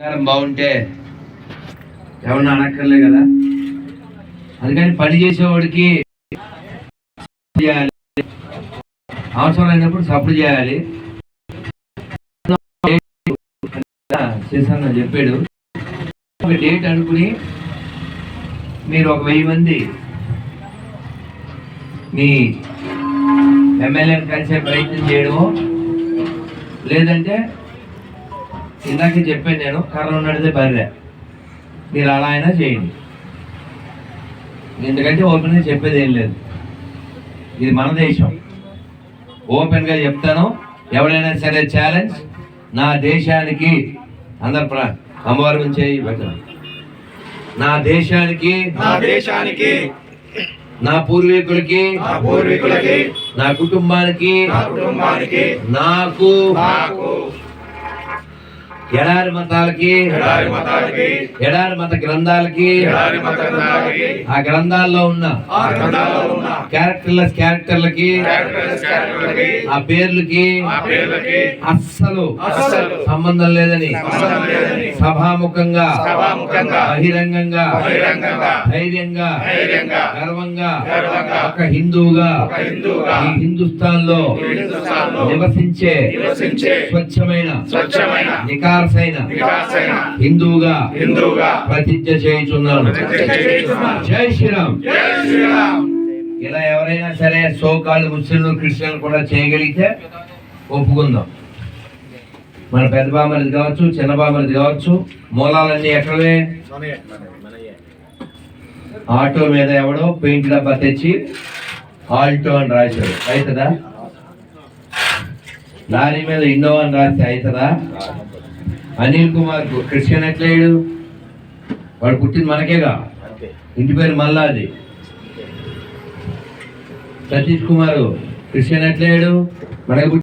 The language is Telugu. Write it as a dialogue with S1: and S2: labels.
S1: బాగుంటే ఎవరన్నా అనక్కర్లే కదా. అందుకని పని చేసేవాడికి చేయాలి, అవసరం అయినప్పుడు సపోర్ట్ చేయాలి. చేశాను చెప్పాడు. ఒక డేట్ అనుకుని మీరు ఒక 1000 మంది మీ ఎమ్మెల్యేని కలిసే ప్రయత్నం చేయడము, లేదంటే ఇందాకే చెప్పాను నేను, కర్ర నడితే బర్రె, మీరు అలా అయినా చేయండి. ఎందుకంటే ఓపెన్గా చెప్పేది ఏం లేదు, ఇది మన దేశం. ఓపెన్గా చెప్తాను, ఎవరైనా సరే ఛాలెంజ్. నా దేశానికి అందరు అమ్మవారి నుంచి పెట్టండి. నా దేశానికి నా పూర్వీకులకి నా కుటుంబానికి నాకు ఎడారి మతాలకి ఎడారి మత గ్రంథాలకి ఆ గ్రంథాల్లో ఉన్న క్యారెక్టర్లకి ఆ పేర్లకి అస్సలు సంబంధం లేదని సభాముఖంగా బహిరంగంగా ధైర్యంగా గర్వంగా ఒక హిందువుగా ఈ హిందుస్థాన్ లో నివసించే స్వచ్ఛమైన హిందువుగా ప్రతిజ్ఞ చేయుచున్నాను. జై శ్రీరామ్. ఇలా ఎవరైనా సరే సోకాళ్ళు ముస్లింలు క్రిస్టియన్లు కూడా చేయగలిగితే ఒప్పుకుందాం. మన పెద్ద బామరిది కావచ్చు, చిన్న బామరిది కావచ్చు, మూలాలన్నీ ఎక్కడవే. ఆటో మీద ఎవడో పెయింట్ డబ్బా తెచ్చి ఆల్టో అని రాశాడు, అవుతుందా? లారీ మీద ఇన్నోవా అని రాస్తే అవుతుందా? అనిల్ కుమార్ క్రిస్టియన్ ఎట్లేడు? వాడు పుట్టింది మనకేగా, ఇంటి పేరు మల్లాది. సతీష్ కుమార్ క్రిస్టియన్ ఎట్లేడు? మనకి